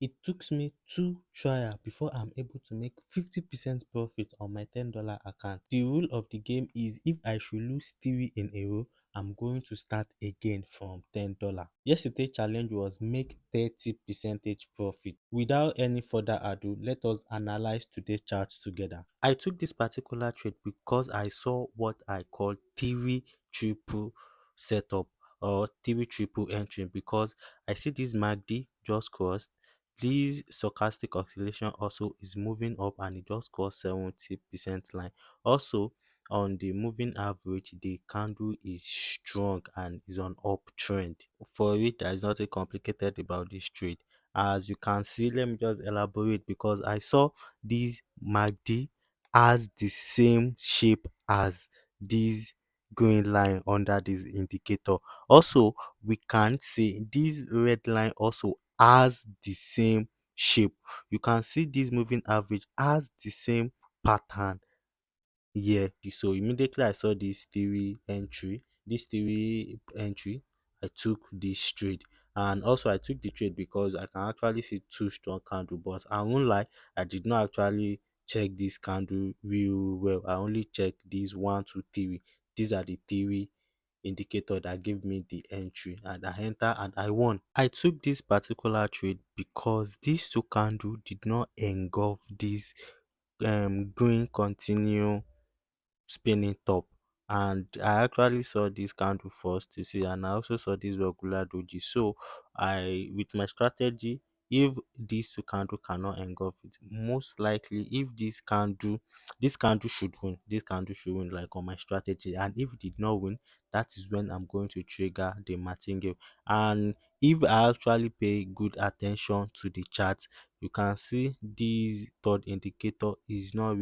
It took me two trial before I'm able to make 50% profit on my $10 account. The rule of the game is if I should lose three in a row, I'm going to start again from $10. Yesterday challenge was make 30 percentage profit. Without any further ado, let us analyze today's charts together. I took this particular trade because I saw what I call three triple setup or three triple entry, because I see this MACD just crossed. This stochastic oscillation also is moving up and it just crossed 70% line. Also, on the moving average, the candle is strong and is on uptrend. For it, there is nothing complicated about this trade. As you can see, let me just elaborate, because I saw this MACD has the same shape as this green line under this indicator. Also, we can see this red line also has the same shape. You can see this moving average has the same pattern. Yeah, so immediately I saw this theory entry, I took this trade. And also I took the trade because I can actually see two strong candle, but I won't lie, I did not actually check this candle real well. I only checked these one, two, three. These are the theory indicator that gave me the entry, and I enter and I won. I took this particular trade because these two candle did not engulf this green continue spinning top, and I actually saw this candle first to see, and I also saw this regular doji. So I, with my strategy, if these two candle cannot engulf it, most likely if this candle should win, this candle should win, like on my strategy. And if it did not win, that is when I'm going to trigger the martingale. And if I actually pay good attention to the chart, you can see this third indicator is not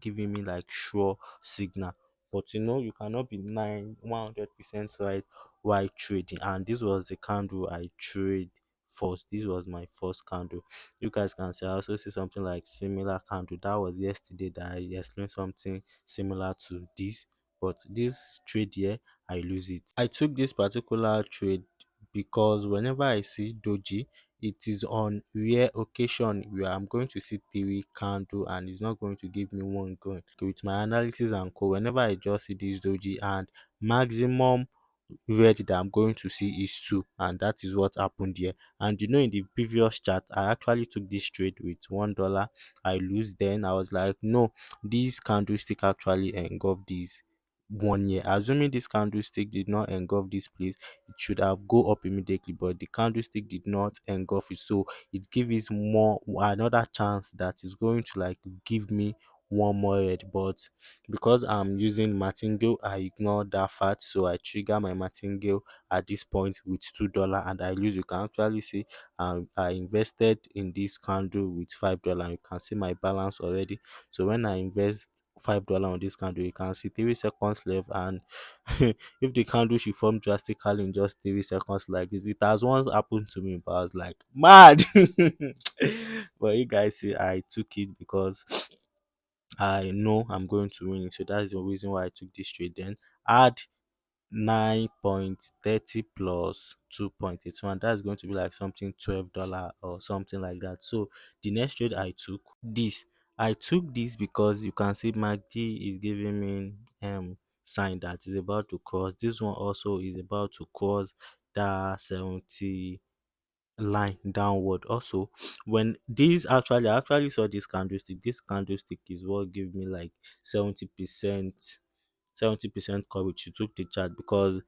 giving me like sure signal. But you cannot be 100% right while trading. And this was the candle I trade first. This was my first candle. You guys can see I also see something like similar candle. That was yesterday that I explained something similar to this. But this trade here, I lose it. I took this particular trade because whenever I see doji, it is on rare occasion where I'm going to see three candle and it's not going to give me one going. With my analysis and co, whenever I just see this doji, and maximum red that I'm going to see is two, and that is what happened here. And in the previous chart, I actually took this trade with $1. I lose. Then I was like, no, this candlestick actually engulf this 1 year. Assuming this candlestick did not engulf this place, it should have go up immediately, but the candlestick did not engulf it, so it gives more another chance that is going to like give me one more red. But because I'm using martingale, I ignore that fact, so I trigger my martingale at this point with $2 and I lose. You can actually see I invested in this candle with $5. You can see my balance already. So when I invest $5 on this candle, you can see 3 seconds left, and if the candle should form drastically in just 3 seconds like this, it has once happened to me, but I was like mad. But you guys see, I took it because I know I'm going to win it. So that is the reason why I took this trade. Then add 9.30 plus 2.81, that's going to be like something $12 or something like that. So the next trade this I took this because you can see MACD is giving me sign that is about to cross. This one also is about to cross the 70 line downward. Also, when this I actually saw this candlestick is what gave me like 70% coverage to took the chart. Because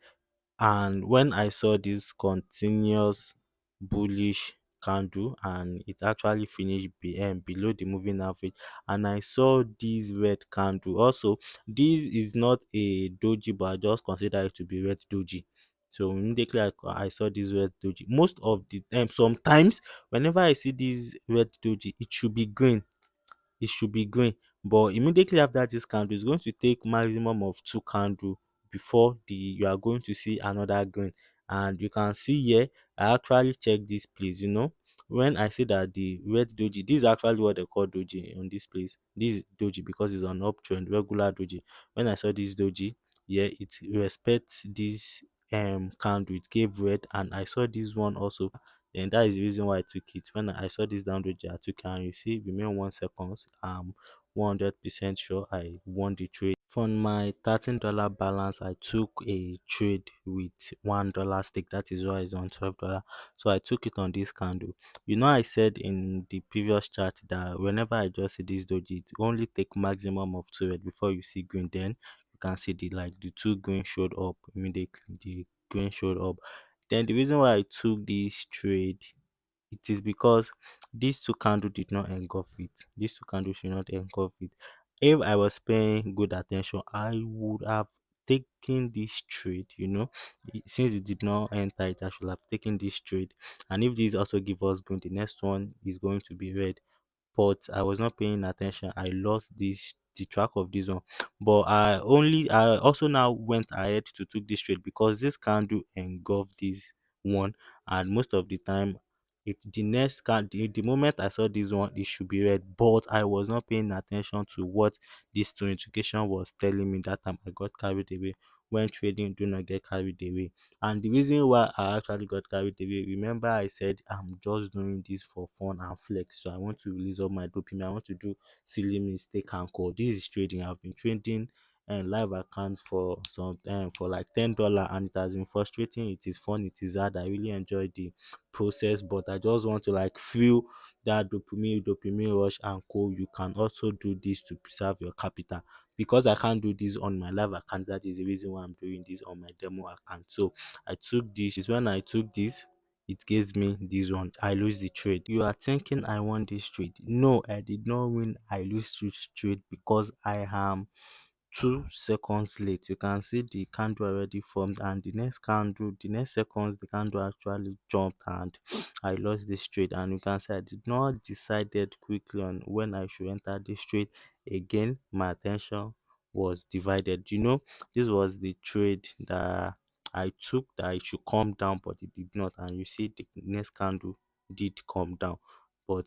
and when I saw this continuous bullish candle and it actually finished below the moving average, and I saw this red candle. Also, this is not a doji, but I just consider it to be red doji. So immediately I saw this red doji. Most of the time, sometimes whenever I see this red doji, it should be green. But immediately after this candle, it's going to take maximum of two candle before the you are going to see another green. And you can see here, I actually check this place. When I say that the red doji, this is actually what they call doji on this place. This is doji because it's on uptrend, regular doji. When I saw this doji, yeah, it respects this candle, it gave red. And I saw this one also, Then that is the reason why I took it. When I saw this down doji, I took it, and you see, remain 1 seconds. 100% sure I won the trade. For my $13 balance, I took a trade with $1 stake. That is why it's on $12. So I took it on this candle. I said in the previous chart that whenever I just see this doji, it only take maximum of 2 before you see green. Then you can see the two green showed up immediately. The green showed up. Then the reason why I took this trade, it is because these two candles did not engulf it. These two candles should not engulf it. If I was paying good attention, I would have taken this trade, since it did not enter it, I should have taken this trade. And if this also give us green, the next one is going to be red, but I was not paying attention. I lost the track of this one. But I also now went ahead to took this trade because this candle engulfed this one, and most of the time the next the moment I saw this one, it should be red, but I was not paying attention to what this notification was telling me. That time I got carried away. When trading, do not get carried away. And the reason why I actually got carried away, remember I said I'm just doing this for fun and flex. So I want to release all my dopamine. I want to do silly mistake and call. This is trading. I've been trading and live accounts for some for like $10, and it has been frustrating. It is fun, it is hard. I really enjoy the process, but I just want to like feel that dopamine rush and co. You can also do this to preserve your capital. Because I can't do this on my live account, that is the reason why I'm doing this on my demo account. So I took this. Is when I took this, it gives me this one. I lose the trade. You are thinking I won this trade? No, I did not win. I lose this trade because I am 2 seconds late. You can see the candle already formed, and the next seconds, the candle actually jumped, and I lost this trade. And you can see I did not decided quickly on when I should enter this trade again. My attention was divided. This was the trade that I took that it should come down, but it did not. And you see the next candle did come down, but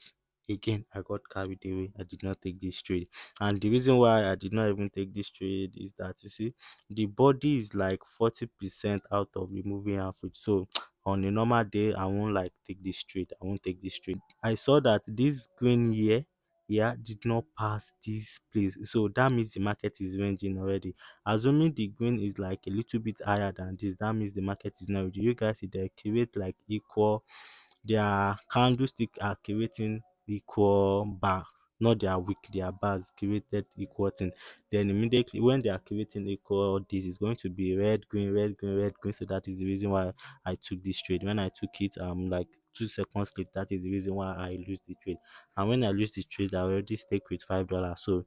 again I got carried away. I did not take this trade. And the reason why I did not even take this trade is that, you see, the body is like 40% out of the moving average. So on a normal day, I won't like take this trade. I won't take this trade. I saw that this green here, yeah, did not pass this place. So that means the market is ranging already. Assuming the green is like a little bit higher than this, that means the market is not ready. You guys see they create like equal, their candlestick are creating equal bars, not their wick, their bars created equal thing. Then immediately when they are creating equal, this is going to be red, green, red, green, red, green. So that is the reason why I took this trade. When I took it, like 2 seconds late, that is the reason why I lose the trade. And when I lose the trade, I already stake with $5. So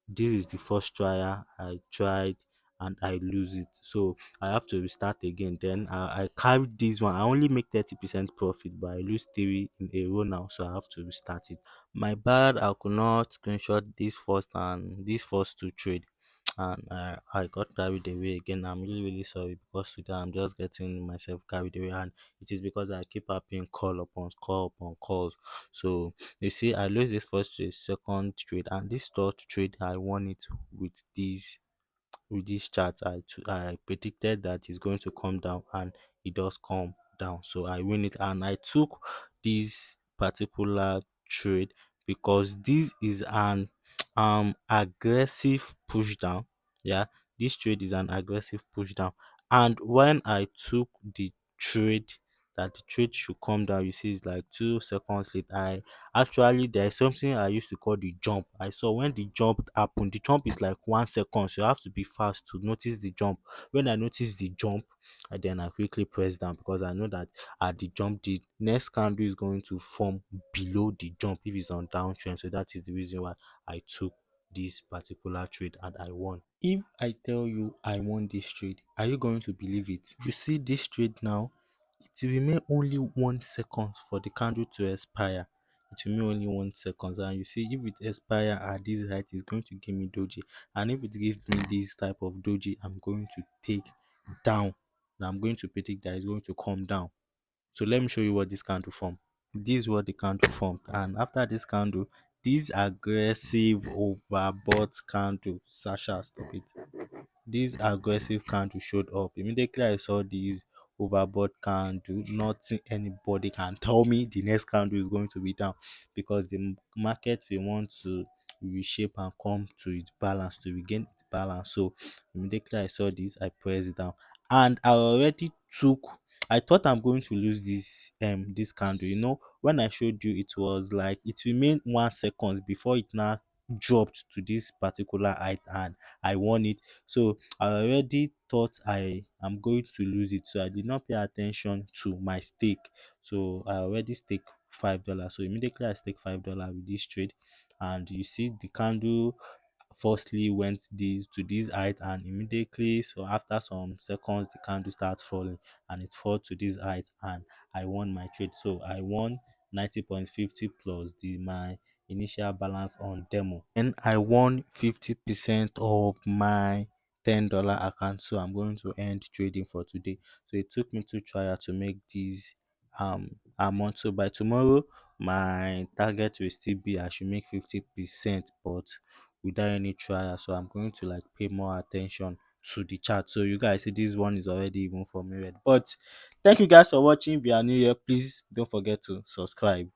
this is the first trial I tried and I lose it. So I have to restart again. Then I carried this one. I only make 30% profit, but I lose three in a row now. So I have to restart it. My bad, I could not screenshot this first two trade. And I got carried away again. I'm really, really sorry because today I'm just getting myself carried away, and it is because I keep happening call upon calls. So you see, I lose this first trade, second trade, and this third trade I won it with this chart. I predicted that it's going to come down, and it does come down. So I win it, and I took this particular trade because this is an aggressive push down. Yeah, this trade is an aggressive push down. And when I took the trade, that the trade should come down, you see it's like 2 seconds late. I actually, there's something I used to call the jump. I saw when the jump happened. The jump is like 1 second, so you have to be fast to notice the jump. When I noticed the jump, and then I quickly press down because I know that at the jump, the next candle is going to form below the jump if it's on downtrend. So that is the reason why I took this particular trade and I won. If I tell you I won this trade, are you going to believe it? You see this trade now, it will remain only 1 second for the candle to expire. It will remain only 1 second, and you see if it expire at this height, it's going to give me doji. And if it gives me this type of doji, I'm going to take down. And I'm going to predict that it's going to come down. So let me show you what this candle formed. This is what the candle formed, and after this candle, this aggressive overbought candle, Sasha, stop it. This aggressive candle showed up. Immediately I saw this overboard candle. Nothing anybody can tell me the next candle is going to be down, because the market will want to reshape and come to its balance, to regain its balance. So immediately I saw this, I pressed it down, and I already took. I thought I'm going to lose this candle. When I showed you, it was like it remained 1 second before it now dropped to this particular height, and I won it. So I already thought I am going to lose it. So I did not pay attention to my stake. So I already staked $5. So immediately I staked $5 with this trade. And you see the candle firstly went this to this height, and immediately, so after some seconds, the candle starts falling and it fell to this height, and I won my trade. So I won 90.50 plus the my initial balance on demo, and I won 50% of my $10 account. So I'm going to end trading for today. So it took me 2 trials to make this amount. So by tomorrow, my target will still be I should make 50%, but without any trial. So I'm going to like pay more attention to the chart. So you guys see this one is already even for me red. But thank you guys for watching. If you are new here, please don't forget to subscribe.